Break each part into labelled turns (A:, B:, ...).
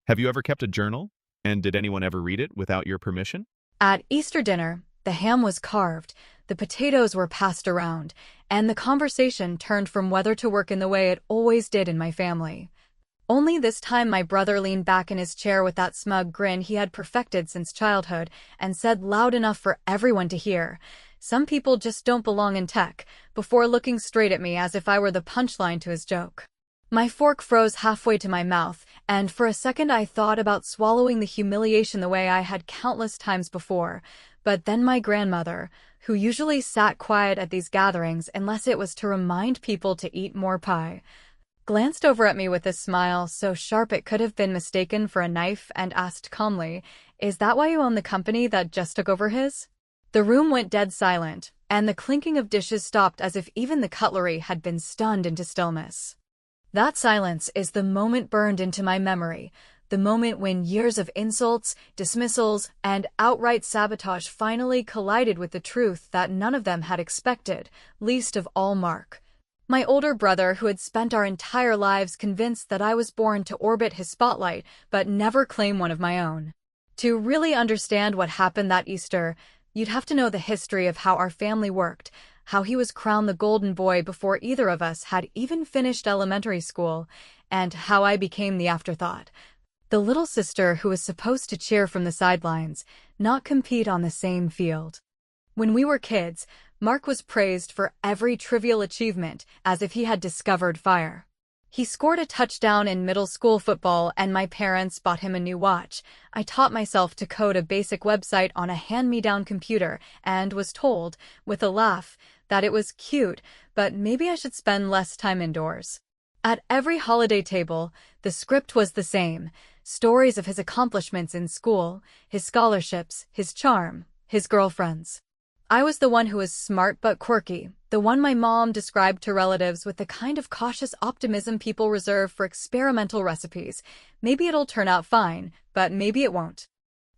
A: Have you ever kept a journal? And did anyone ever read it without your permission?
B: At Easter dinner, the ham was carved, the potatoes were passed around, and the conversation turned from whether to work in the way it always did in my family. Only this time my brother leaned back in his chair with that smug grin he had perfected since childhood and said loud enough for everyone to hear, "Some people just don't belong in tech," before looking straight at me as if I were the punchline to his joke. My fork froze halfway to my mouth, and for a second I thought about swallowing the humiliation the way I had countless times before. But then my grandmother, who usually sat quiet at these gatherings unless it was to remind people to eat more pie, glanced over at me with a smile so sharp it could have been mistaken for a knife and asked calmly, "Is that why you own the company that just took over his?" The room went dead silent, and the clinking of dishes stopped as if even the cutlery had been stunned into stillness. That silence is the moment burned into my memory, the moment when years of insults, dismissals, and outright sabotage finally collided with the truth that none of them had expected, least of all Mark. My older brother, who had spent our entire lives convinced that I was born to orbit his spotlight but never claim one of my own. To really understand what happened that Easter, you'd have to know the history of how our family worked, how he was crowned the golden boy before either of us had even finished elementary school, and how I became the afterthought. The little sister who was supposed to cheer from the sidelines, not compete on the same field. When we were kids, Mark was praised for every trivial achievement as if he had discovered fire. He scored a touchdown in middle school football and my parents bought him a new watch. I taught myself to code a basic website on a hand-me-down computer and was told, with a laugh, that it was cute, but maybe I should spend less time indoors. At every holiday table, the script was the same: stories of his accomplishments in school, his scholarships, his charm, his girlfriends. I was the one who was smart but quirky, the one my mom described to relatives with the kind of cautious optimism people reserve for experimental recipes. Maybe it'll turn out fine, but maybe it won't.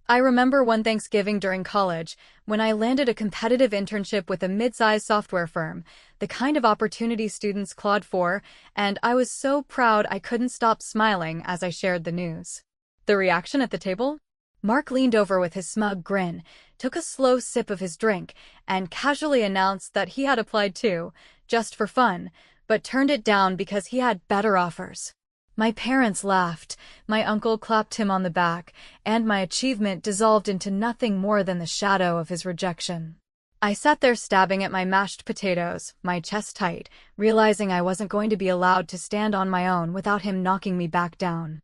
B: I remember one Thanksgiving during college, when I landed a competitive internship with a mid-sized software firm, the kind of opportunity students clawed for, and I was so proud I couldn't stop smiling as I shared the news. The reaction at the table? Mark leaned over with his smug grin, took a slow sip of his drink, and casually announced that he had applied too, just for fun, but turned it down because he had better offers. My parents laughed, my uncle clapped him on the back, and my achievement dissolved into nothing more than the shadow of his rejection. I sat there stabbing at my mashed potatoes, my chest tight, realizing I wasn't going to be allowed to stand on my own without him knocking me back down.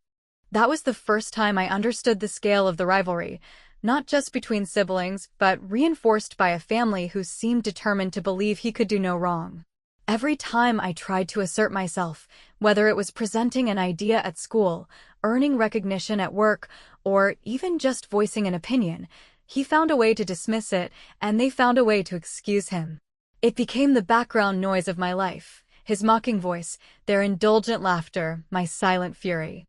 B: That was the first time I understood the scale of the rivalry, not just between siblings, but reinforced by a family who seemed determined to believe he could do no wrong. Every time I tried to assert myself, whether it was presenting an idea at school, earning recognition at work, or even just voicing an opinion, he found a way to dismiss it, and they found a way to excuse him. It became the background noise of my life, his mocking voice, their indulgent laughter, my silent fury.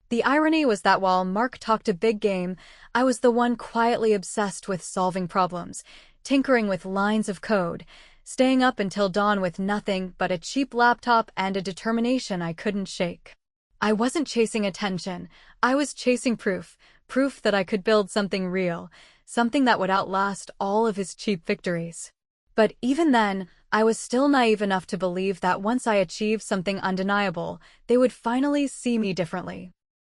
B: The irony was that while Mark talked a big game, I was the one quietly obsessed with solving problems, tinkering with lines of code, staying up until dawn with nothing but a cheap laptop and a determination I couldn't shake. I wasn't chasing attention, I was chasing proof that I could build something real, something that would outlast all of his cheap victories. But even then, I was still naive enough to believe that once I achieved something undeniable, they would finally see me differently.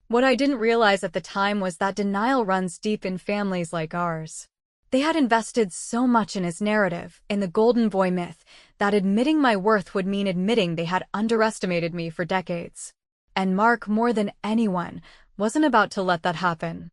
B: What I didn't realize at the time was that denial runs deep in families like ours. They had invested so much in his narrative, in the golden boy myth, that admitting my worth would mean admitting they had underestimated me for decades. And Mark, more than anyone, wasn't about to let that happen.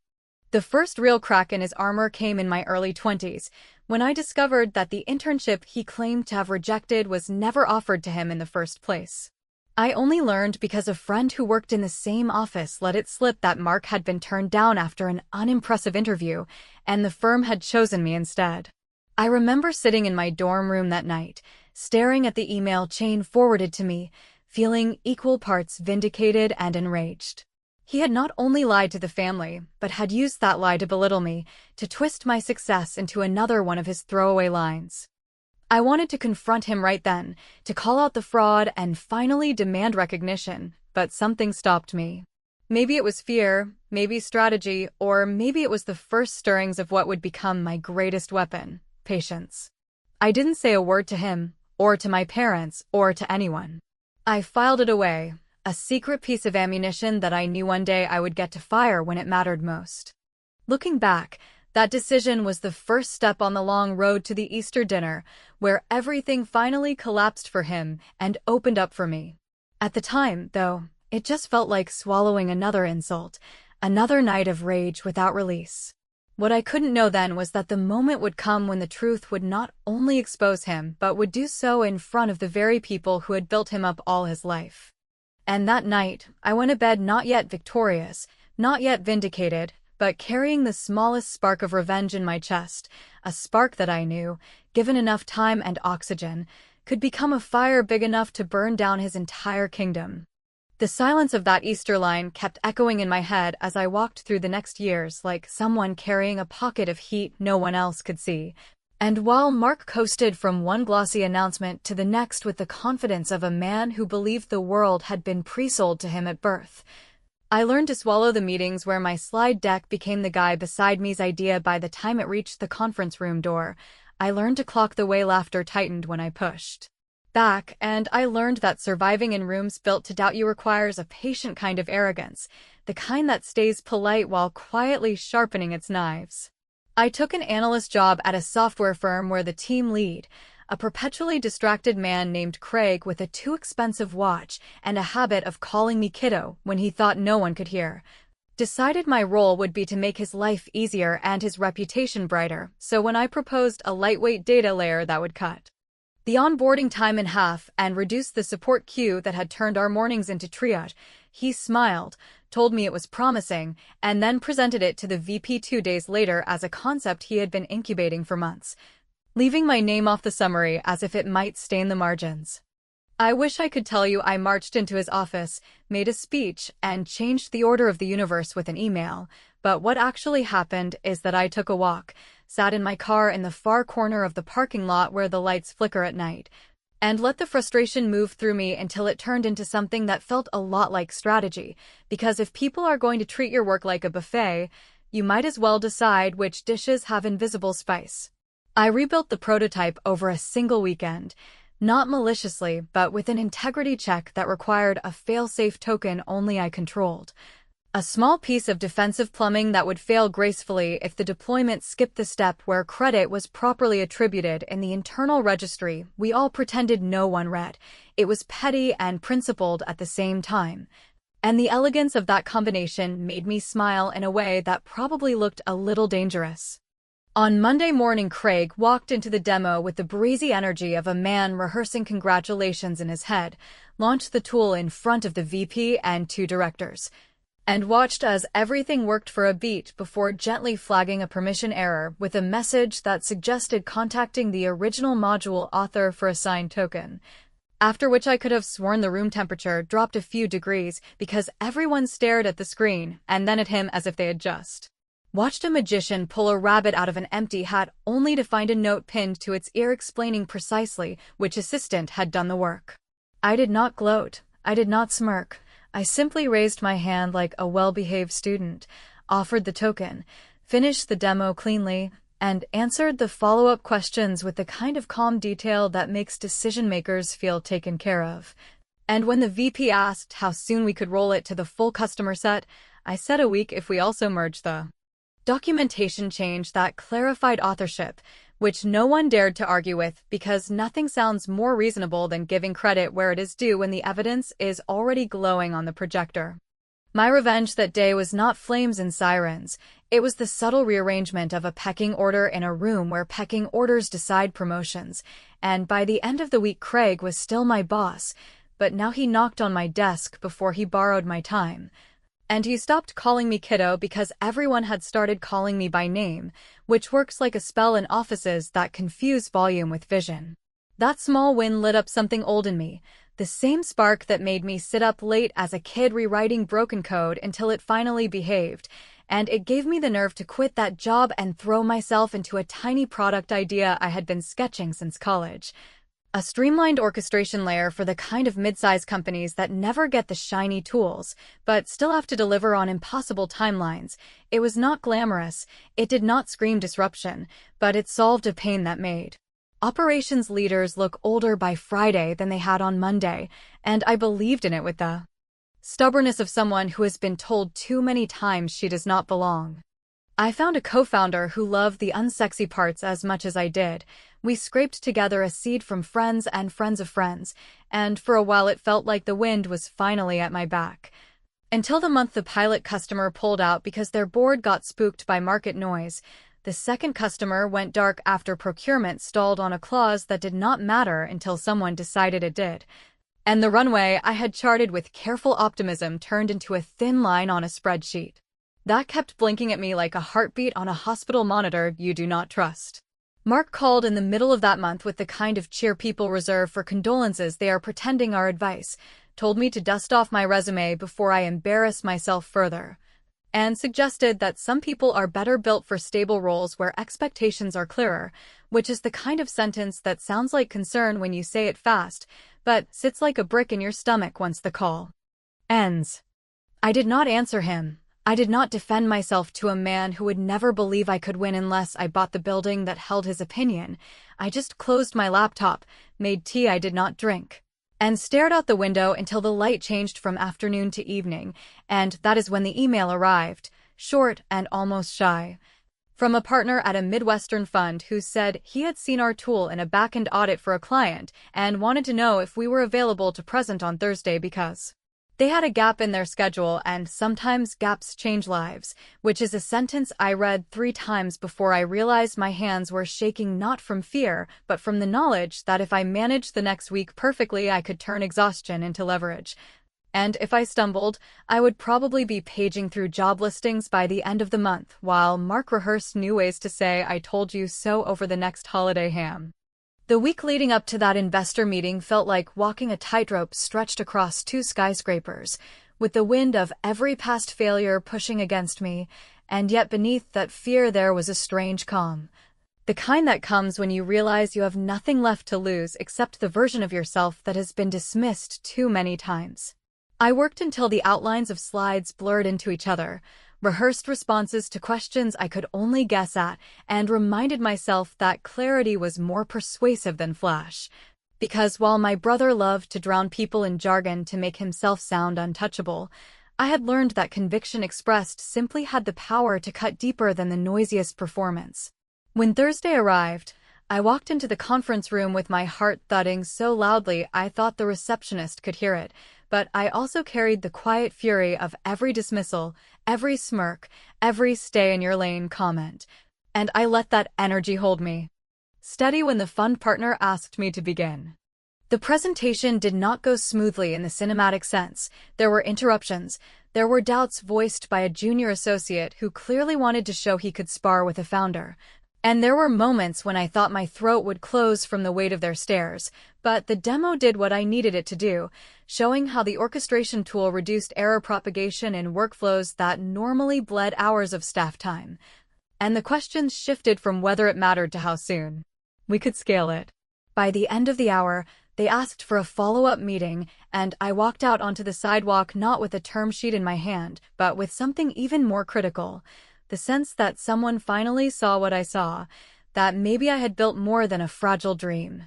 B: The first real crack in his armor came in my early 20s, when I discovered that the internship he claimed to have rejected was never offered to him in the first place. I only learned because a friend who worked in the same office let it slip that Mark had been turned down after an unimpressive interview, and the firm had chosen me instead. I remember sitting in my dorm room that night, staring at the email chain forwarded to me, feeling equal parts vindicated and enraged. He had not only lied to the family, but had used that lie to belittle me, to twist my success into another one of his throwaway lines. I wanted to confront him right then, to call out the fraud and finally demand recognition, but something stopped me. Maybe it was fear, maybe strategy, or maybe it was the first stirrings of what would become my greatest weapon, patience. I didn't say a word to him, or to my parents, or to anyone. I filed it away, a secret piece of ammunition that I knew one day I would get to fire when it mattered most. Looking back, that decision was the first step on the long road to the Easter dinner, where everything finally collapsed for him and opened up for me. At the time, though, it just felt like swallowing another insult, another night of rage without release. What I couldn't know then was that the moment would come when the truth would not only expose him, but would do so in front of the very people who had built him up all his life. And that night, I went to bed not yet victorious, not yet vindicated, but carrying the smallest spark of revenge in my chest, a spark that I knew, given enough time and oxygen, could become a fire big enough to burn down his entire kingdom. The silence of that Easter line kept echoing in my head as I walked through the next years like someone carrying a pocket of heat no one else could see. And while Mark coasted from one glossy announcement to the next with the confidence of a man who believed the world had been pre-sold to him at birth, I learned to swallow the meetings where my slide deck became the guy beside me's idea by the time it reached the conference room door. I learned to clock the way laughter tightened when I pushed back, and I learned that surviving in rooms built to doubt you requires a patient kind of arrogance, the kind that stays polite while quietly sharpening its knives. I took an analyst job at a software firm where the team lead, a perpetually distracted man named Craig with a too expensive watch and a habit of calling me kiddo when he thought no one could hear, decided my role would be to make his life easier and his reputation brighter, so when I proposed a lightweight data layer that would cut the onboarding time in half and reduce the support queue that had turned our mornings into triage, he smiled, told me it was promising, and then presented it to the VP 2 days later as a concept he had been incubating for months, leaving my name off the summary as if it might stain the margins. I wish I could tell you I marched into his office, made a speech, and changed the order of the universe with an email, but what actually happened is that I took a walk, sat in my car in the far corner of the parking lot where the lights flicker at night, and let the frustration move through me until it turned into something that felt a lot like strategy, because if people are going to treat your work like a buffet, you might as well decide which dishes have invisible spice. I rebuilt the prototype over a single weekend, not maliciously, but with an integrity check that required a fail-safe token only I controlled. A small piece of defensive plumbing that would fail gracefully if the deployment skipped the step where credit was properly attributed in the internal registry we all pretended no one read. It was petty and principled at the same time. And the elegance of that combination made me smile in a way that probably looked a little dangerous. On Monday morning, Craig walked into the demo with the breezy energy of a man rehearsing congratulations in his head, launched the tool in front of the VP and 2 directors, and watched as everything worked for a beat before gently flagging a permission error with a message that suggested contacting the original module author for a signed token. After which I could have sworn the room temperature dropped a few degrees because everyone stared at the screen and then at him as if they had just watched a magician pull a rabbit out of an empty hat only to find a note pinned to its ear explaining precisely which assistant had done the work. I did not gloat. I did not smirk. I simply raised my hand like a well-behaved student, offered the token, finished the demo cleanly, and answered the follow-up questions with the kind of calm detail that makes decision-makers feel taken care of. And when the VP asked how soon we could roll it to the full customer set, I said a week if we also merged the documentation change that clarified authorship, which no one dared to argue with because nothing sounds more reasonable than giving credit where it is due when the evidence is already glowing on the projector. My revenge that day was not flames and sirens. It was the subtle rearrangement of a pecking order in a room where pecking orders decide promotions, and by the end of the week Craig was still my boss, but now he knocked on my desk before he borrowed my time. And he stopped calling me kiddo because everyone had started calling me by name, which works like a spell in offices that confuse volume with vision. That small win lit up something old in me, the same spark that made me sit up late as a kid rewriting broken code until it finally behaved, and it gave me the nerve to quit that job and throw myself into a tiny product idea I had been sketching since college. A streamlined orchestration layer for the kind of mid-size companies that never get the shiny tools, but still have to deliver on impossible timelines. It was not glamorous, it did not scream disruption, but it solved a pain that made operations leaders look older by Friday than they had on Monday, and I believed in it with the stubbornness of someone who has been told too many times she does not belong. I found a co-founder who loved the unsexy parts as much as I did. We scraped together a seed from friends and friends of friends, and for a while it felt like the wind was finally at my back. Until the month the pilot customer pulled out because their board got spooked by market noise. The second customer went dark after procurement stalled on a clause that did not matter until someone decided it did. And the runway I had charted with careful optimism turned into a thin line on a spreadsheet that kept blinking at me like a heartbeat on a hospital monitor you do not trust. Mark called in the middle of that month with the kind of cheer people reserve for condolences they are pretending are advice, told me to dust off my resume before I embarrass myself further, and suggested that some people are better built for stable roles where expectations are clearer, which is the kind of sentence that sounds like concern when you say it fast, but sits like a brick in your stomach once the call ends. I did not answer him. I did not defend myself to a man who would never believe I could win unless I bought the building that held his opinion. I just closed my laptop, made tea I did not drink, and stared out the window until the light changed from afternoon to evening, and that is when the email arrived, short and almost shy, from a partner at a Midwestern fund who said he had seen our tool in a back-end audit for a client and wanted to know if we were available to present on Thursday because they had a gap in their schedule, and sometimes gaps change lives, which is a sentence I read 3 times before I realized my hands were shaking not from fear, but from the knowledge that if I managed the next week perfectly, I could turn exhaustion into leverage. And if I stumbled, I would probably be paging through job listings by the end of the month, while Mark rehearsed new ways to say "I told you so" over the next holiday ham. The week leading up to that investor meeting felt like walking a tightrope stretched across 2 skyscrapers, with the wind of every past failure pushing against me, and yet beneath that fear there was a strange calm. The kind that comes when you realize you have nothing left to lose except the version of yourself that has been dismissed too many times. I worked until the outlines of slides blurred into each other, rehearsed responses to questions I could only guess at, and reminded myself that clarity was more persuasive than flash. Because while my brother loved to drown people in jargon to make himself sound untouchable, I had learned that conviction expressed simply had the power to cut deeper than the noisiest performance. When Thursday arrived, I walked into the conference room with my heart thudding so loudly I thought the receptionist could hear it, but I also carried the quiet fury of every dismissal, every smirk, every "stay in your lane" comment, and I let that energy hold me steady when the fund partner asked me to begin. The presentation did not go smoothly in the cinematic sense. There were interruptions. There were doubts voiced by a junior associate who clearly wanted to show he could spar with a founder. And there were moments when I thought my throat would close from the weight of their stares, but the demo did what I needed it to do, showing how the orchestration tool reduced error propagation in workflows that normally bled hours of staff time. And the questions shifted from whether it mattered to how soon we could scale it. By the end of the hour, they asked for a follow-up meeting, and I walked out onto the sidewalk not with a term sheet in my hand, but with something even more critical. The sense that someone finally saw what I saw, that maybe I had built more than a fragile dream.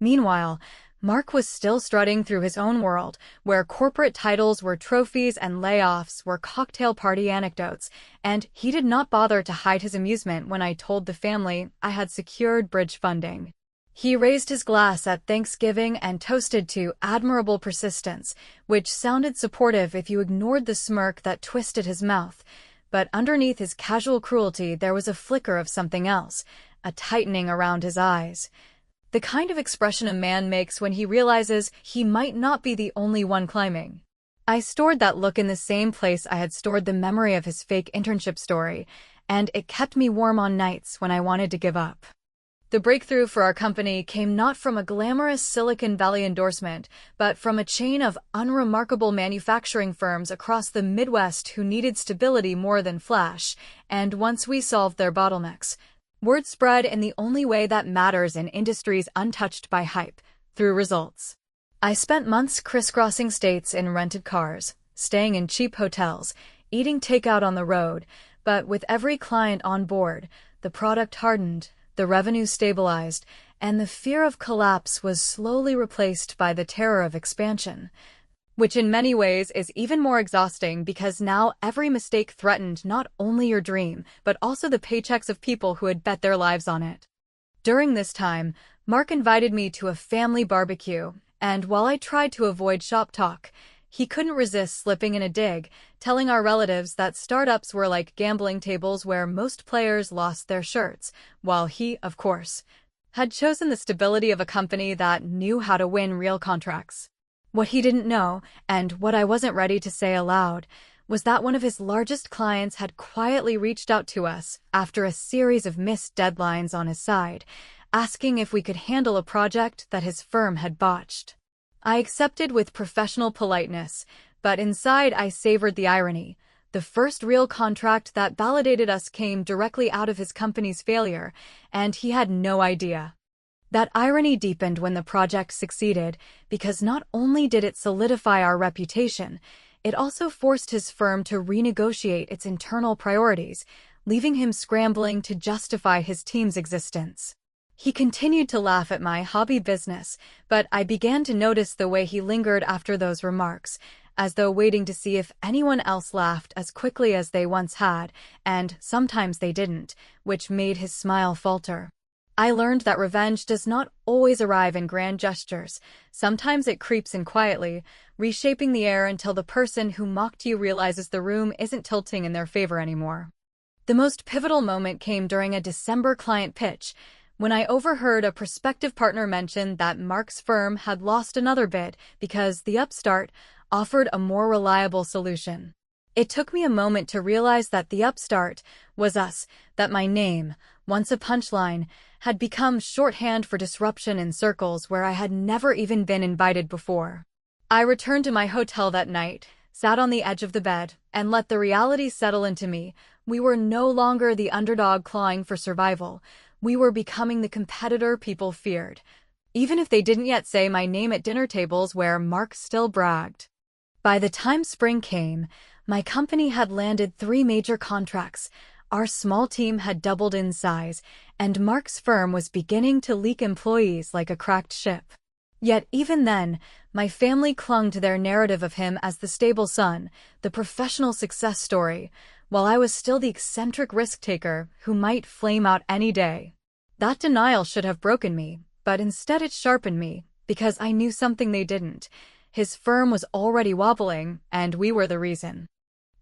B: Meanwhile, Mark was still strutting through his own world, where corporate titles were trophies and layoffs were cocktail party anecdotes, and he did not bother to hide his amusement when I told the family I had secured bridge funding. He raised his glass at Thanksgiving and toasted to admirable persistence, which sounded supportive if you ignored the smirk that twisted his mouth. But underneath his casual cruelty there was a flicker of something else, a tightening around his eyes. The kind of expression a man makes when he realizes he might not be the only one climbing. I stored that look in the same place I had stored the memory of his fake internship story, and it kept me warm on nights when I wanted to give up. The breakthrough for our company came not from a glamorous Silicon Valley endorsement, but from a chain of unremarkable manufacturing firms across the Midwest who needed stability more than flash, and once we solved their bottlenecks, word spread in the only way that matters in industries untouched by hype. through results. I spent months crisscrossing states in rented cars, staying in cheap hotels, eating takeout on the road, but with every client on board, the product hardened, the revenue stabilized, and the fear of collapse was slowly replaced by the terror of expansion. Which in many ways is even more exhausting because now every mistake threatened not only your dream, but also the paychecks of people who had bet their lives on it. During this time, Mark invited me to a family barbecue, and while I tried to avoid shop talk, he couldn't resist slipping in a dig, telling our relatives that startups were like gambling tables where most players lost their shirts, while he, of course, had chosen the stability of a company that knew how to win real contracts. What he didn't know, and what I wasn't ready to say aloud, was that one of his largest clients had quietly reached out to us after a series of missed deadlines on his side, asking if we could handle a project that his firm had botched. I accepted with professional politeness, but inside I savored the irony. The first real contract that validated us came directly out of his company's failure, and he had no idea. That irony deepened when the project succeeded, because not only did it solidify our reputation, it also forced his firm to renegotiate its internal priorities, leaving him scrambling to justify his team's existence. He continued to laugh at my hobby business, but I began to notice the way he lingered after those remarks, as though waiting to see if anyone else laughed as quickly as they once had, and sometimes they didn't, which made his smile falter. I learned that revenge does not always arrive in grand gestures. Sometimes it creeps in quietly, reshaping the air until the person who mocked you realizes the room isn't tilting in their favor anymore. The most pivotal moment came during a December client pitch, when I overheard a prospective partner mention that Mark's firm had lost another bid because the upstart offered a more reliable solution. It took me a moment to realize that the upstart was us, that my name, once a punchline, had become shorthand for disruption in circles where I had never even been invited before. I returned to my hotel that night, sat on the edge of the bed, and let the reality settle into me. We were no longer the underdog clawing for survival. We were becoming the competitor people feared, even if they didn't yet say my name at dinner tables where Mark still bragged. By the time spring came, my company had landed 3 major contracts, our small team had doubled in size, and Mark's firm was beginning to leak employees like a cracked ship. Yet even then, my family clung to their narrative of him as the stable son, the professional success story, while I was still the eccentric risk-taker who might flame out any day. That denial should have broken me, but instead it sharpened me, because I knew something they didn't. His firm was already wobbling, and we were the reason.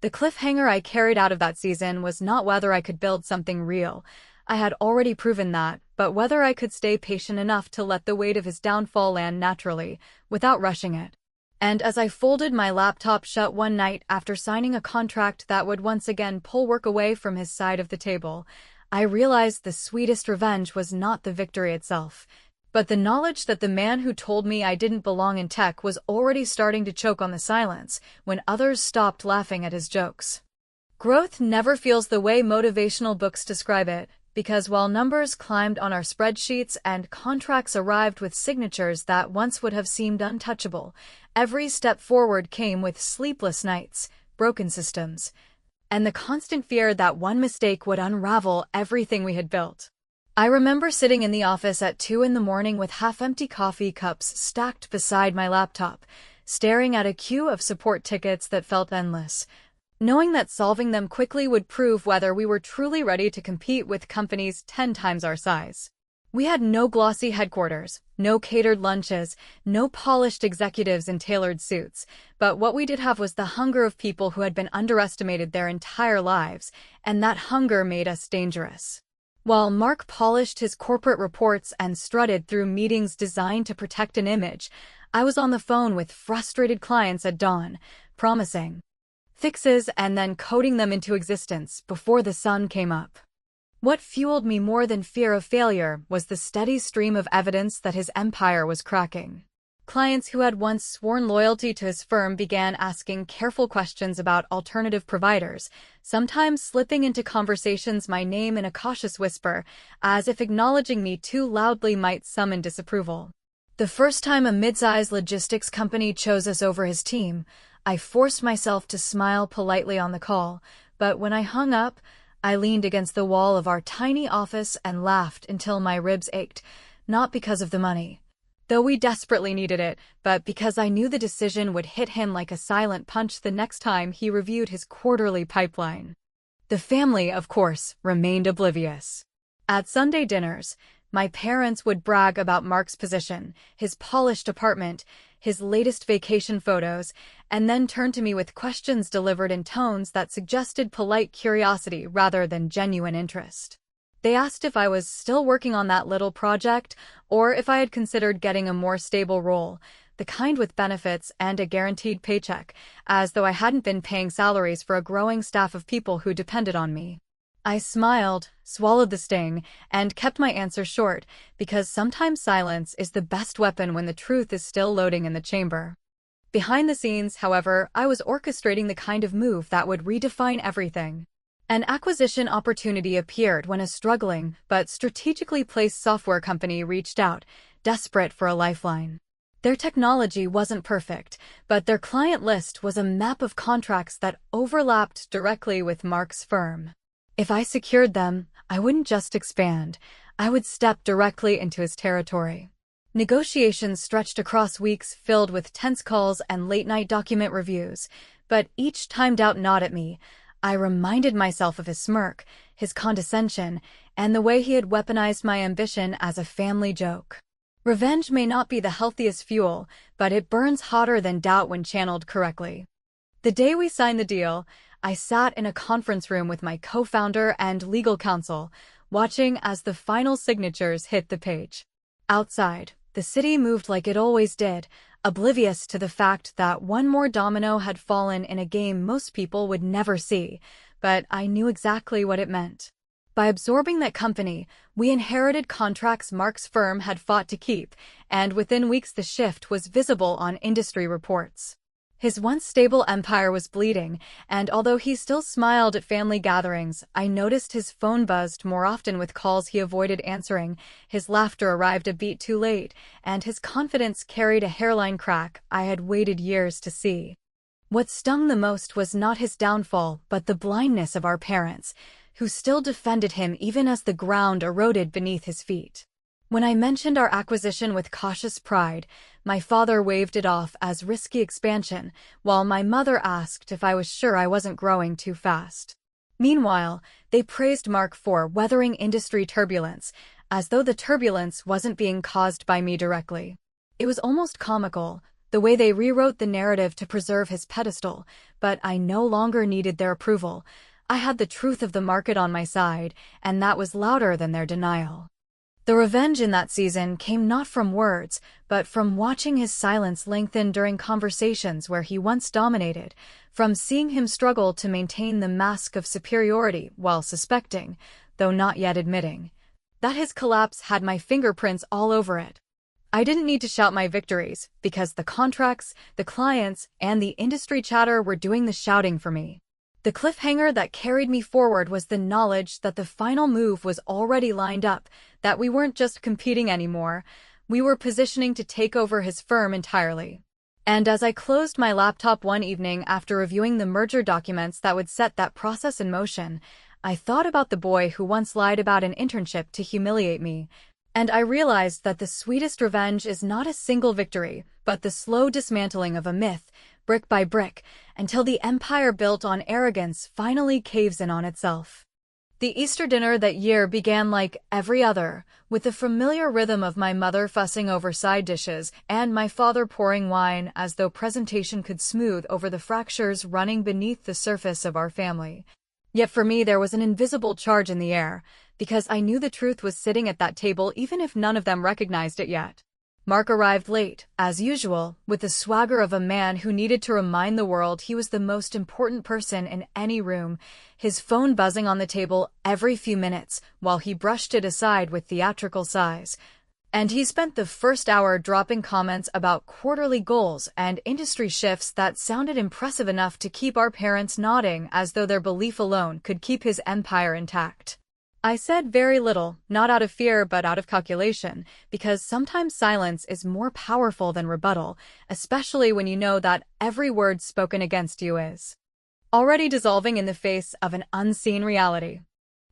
B: The cliffhanger I carried out of that season was not whether I could build something real. I had already proven that, but whether I could stay patient enough to let the weight of his downfall land naturally, without rushing it. And as I folded my laptop shut one night after signing a contract that would once again pull work away from his side of the table, I realized the sweetest revenge was not the victory itself, but the knowledge that the man who told me I didn't belong in tech was already starting to choke on the silence when others stopped laughing at his jokes. Growth never feels the way motivational books describe it, because while numbers climbed on our spreadsheets and contracts arrived with signatures that once would have seemed untouchable, every step forward came with sleepless nights, broken systems, and the constant fear that one mistake would unravel everything we had built. I remember sitting in the office at 2 a.m. with half-empty coffee cups stacked beside my laptop, staring at a queue of support tickets that felt endless, knowing that solving them quickly would prove whether we were truly ready to compete with companies 10 times our size. We had no glossy headquarters, no catered lunches, no polished executives in tailored suits, but what we did have was the hunger of people who had been underestimated their entire lives, and that hunger made us dangerous. While Mark polished his corporate reports and strutted through meetings designed to protect an image, I was on the phone with frustrated clients at dawn, promising fixes and then coding them into existence before the sun came up. What fueled me more than fear of failure was the steady stream of evidence that his empire was cracking. Clients who had once sworn loyalty to his firm began asking careful questions about alternative providers, sometimes slipping into conversations my name in a cautious whisper, as if acknowledging me too loudly might summon disapproval. The first time a mid-sized logistics company chose us over his team, I forced myself to smile politely on the call, but when I hung up, I leaned against the wall of our tiny office and laughed until my ribs ached, not because of the money, though we desperately needed it, but because I knew the decision would hit him like a silent punch the next time he reviewed his quarterly pipeline. The family, of course, remained oblivious. At Sunday dinners, my parents would brag about Mark's position, his polished apartment, his latest vacation photos, and then turn to me with questions delivered in tones that suggested polite curiosity rather than genuine interest. They asked if I was still working on that little project, or if I had considered getting a more stable role, the kind with benefits and a guaranteed paycheck, as though I hadn't been paying salaries for a growing staff of people who depended on me. I smiled, swallowed the sting, and kept my answer short, because sometimes silence is the best weapon when the truth is still loading in the chamber. Behind the scenes, however, I was orchestrating the kind of move that would redefine everything. An acquisition opportunity appeared when a struggling but strategically placed software company reached out, desperate for a lifeline. Their technology wasn't perfect, but their client list was a map of contracts that overlapped directly with Mark's firm. If I secured them, I wouldn't just expand, I would step directly into his territory. Negotiations stretched across weeks filled with tense calls and late-night document reviews, but each timed out nod at me, I reminded myself of his smirk, his condescension, and the way he had weaponized my ambition as a family joke. Revenge may not be the healthiest fuel, but it burns hotter than doubt when channeled correctly. The day we signed the deal, I sat in a conference room with my co-founder and legal counsel, watching as the final signatures hit the page. Outside, the city moved like it always did, oblivious to the fact that one more domino had fallen in a game most people would never see, but I knew exactly what it meant. By absorbing that company, we inherited contracts Mark's firm had fought to keep, and within weeks the shift was visible on industry reports. His once stable empire was bleeding, and although he still smiled at family gatherings, I noticed his phone buzzed more often with calls he avoided answering, his laughter arrived a beat too late, and his confidence carried a hairline crack I had waited years to see. What stung the most was not his downfall, but the blindness of our parents, who still defended him even as the ground eroded beneath his feet. When I mentioned our acquisition with cautious pride, my father waved it off as risky expansion, while my mother asked if I was sure I wasn't growing too fast. Meanwhile, they praised Mark for weathering industry turbulence, as though the turbulence wasn't being caused by me directly. It was almost comical, the way they rewrote the narrative to preserve his pedestal, but I no longer needed their approval. I had the truth of the market on my side, and that was louder than their denial. The revenge in that season came not from words, but from watching his silence lengthen during conversations where he once dominated, from seeing him struggle to maintain the mask of superiority while suspecting, though not yet admitting, that his collapse had my fingerprints all over it. I didn't need to shout my victories, because the contracts, the clients, and the industry chatter were doing the shouting for me. The cliffhanger that carried me forward was the knowledge that the final move was already lined up, that we weren't just competing anymore, we were positioning to take over his firm entirely. And as I closed my laptop one evening after reviewing the merger documents that would set that process in motion, I thought about the boy who once lied about an internship to humiliate me, and I realized that the sweetest revenge is not a single victory, but the slow dismantling of a myth, brick by brick, until the empire built on arrogance finally caves in on itself. The Easter dinner that year began like every other, with the familiar rhythm of my mother fussing over side dishes and my father pouring wine as though presentation could smooth over the fractures running beneath the surface of our family. Yet for me there was an invisible charge in the air, because I knew the truth was sitting at that table even if none of them recognized it yet. Mark arrived late, as usual, with the swagger of a man who needed to remind the world he was the most important person in any room, his phone buzzing on the table every few minutes while he brushed it aside with theatrical sighs. And he spent the first hour dropping comments about quarterly goals and industry shifts that sounded impressive enough to keep our parents nodding as though their belief alone could keep his empire intact. I said very little, not out of fear but out of calculation, because sometimes silence is more powerful than rebuttal, especially when you know that every word spoken against you is already dissolving in the face of an unseen reality.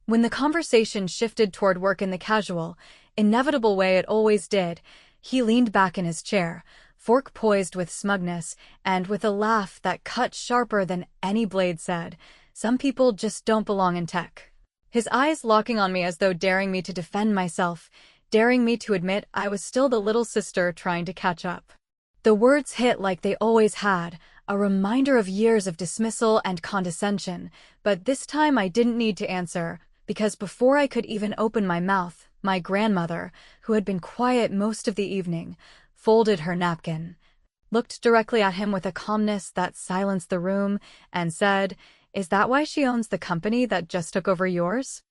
B: When the conversation shifted toward work in the casual, inevitable way it always did, he leaned back in his chair, fork poised with smugness, and with a laugh that cut sharper than any blade said, "Some people just don't belong in tech." His eyes locking on me as though daring me to defend myself, daring me to admit I was still the little sister trying to catch up. The words hit like they always had, a reminder of years of dismissal and condescension, but this time I didn't need to answer, because before I could even open my mouth, my grandmother, who had been quiet most of the evening, folded her napkin, looked directly at him with a calmness that silenced the room, and said, "Is that why she owns the company that just took over yours?"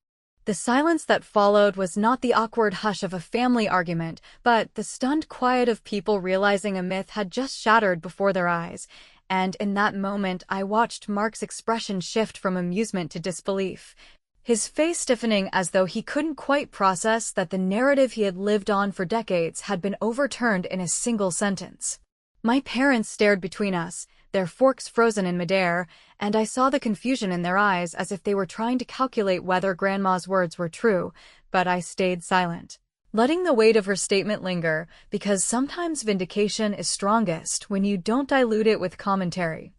B: The silence that followed was not the awkward hush of a family argument, but the stunned quiet of people realizing a myth had just shattered before their eyes, and in that moment I watched Mark's expression shift from amusement to disbelief, his face stiffening as though he couldn't quite process that the narrative he had lived on for decades had been overturned in a single sentence. My parents stared between us, their forks frozen in midair, and I saw the confusion in their eyes as if they were trying to calculate whether Grandma's words were true, but I stayed silent, letting the weight of her statement linger, because sometimes vindication is strongest when you don't dilute it with commentary.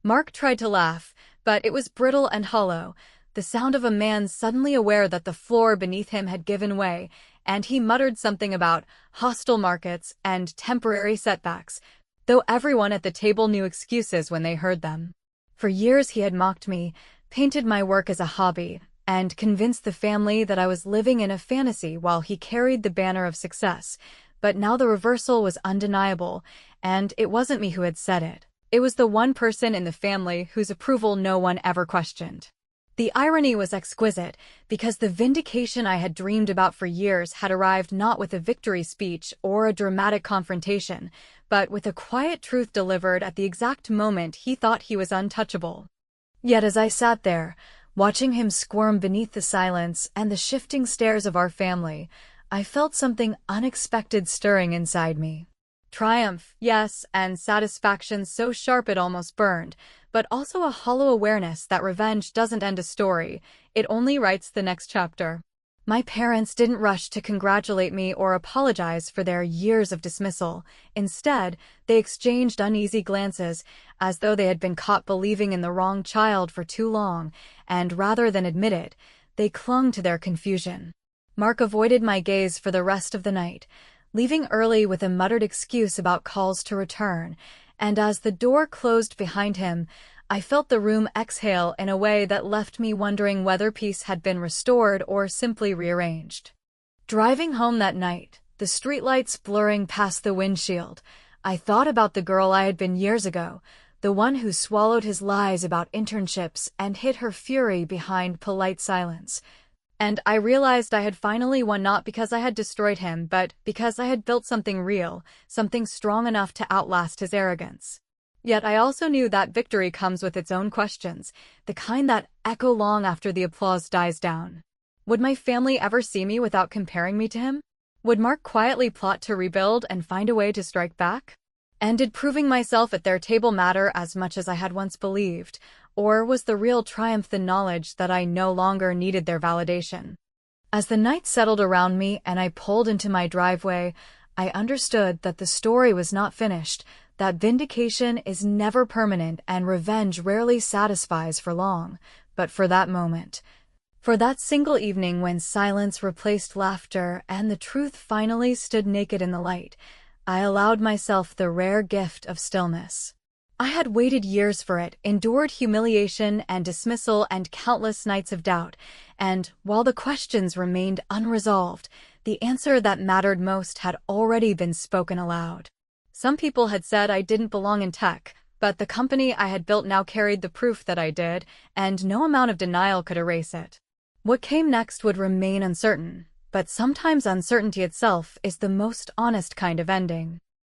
B: Mark tried to laugh, but it was brittle and hollow, the sound of a man suddenly aware that the floor beneath him had given way, and he muttered something about hostile markets and temporary setbacks, though everyone at the table knew excuses when they heard them. For years he had mocked me, painted my work as a hobby, and convinced the family that I was living in a fantasy while he carried the banner of success, but now the reversal was undeniable, and it wasn't me who had said it. It was the one person in the family whose approval no one ever questioned. The irony was exquisite, because the vindication I had dreamed about for years had arrived not with a victory speech or a dramatic confrontation, but with a quiet truth delivered at the exact moment he thought he was untouchable. Yet as I sat there, watching him squirm beneath the silence and the shifting stares of our family, I felt something unexpected stirring inside me. Triumph, yes, and satisfaction so sharp it almost burned, but also a hollow awareness that revenge doesn't end a story, it only writes the next chapter. My parents didn't rush to congratulate me or apologize for their years of dismissal. Instead, they exchanged uneasy glances, as though they had been caught believing in the wrong child for too long, and rather than admit it, they clung to their confusion. Mark avoided my gaze for the rest of the night, leaving early with a muttered excuse about calls to return, and as the door closed behind him, I felt the room exhale in a way that left me wondering whether peace had been restored or simply rearranged. Driving home that night, the streetlights blurring past the windshield, I thought about the girl I had been years ago, the one who swallowed his lies about internships and hid her fury behind polite silence. And I realized I had finally won, not because I had destroyed him, but because I had built something real, something strong enough to outlast his arrogance. Yet I also knew that victory comes with its own questions, the kind that echo long after the applause dies down. Would my family ever see me without comparing me to him? Would Mark quietly plot to rebuild and find a way to strike back? And did proving myself at their table matter as much as I had once believed? Or was the real triumph the knowledge that I no longer needed their validation? As the night settled around me and I pulled into my driveway, I understood that the story was not finished, that vindication is never permanent and revenge rarely satisfies for long, but for that moment. For that single evening when silence replaced laughter and the truth finally stood naked in the light, I allowed myself the rare gift of stillness. I had waited years for it, endured humiliation and dismissal and countless nights of doubt, and while the questions remained unresolved, the answer that mattered most had already been spoken aloud. Some people had said I didn't belong in tech, but the company I had built now carried the proof that I did, and no amount of denial could erase it. What came next would remain uncertain, but sometimes uncertainty itself is the most honest kind of ending.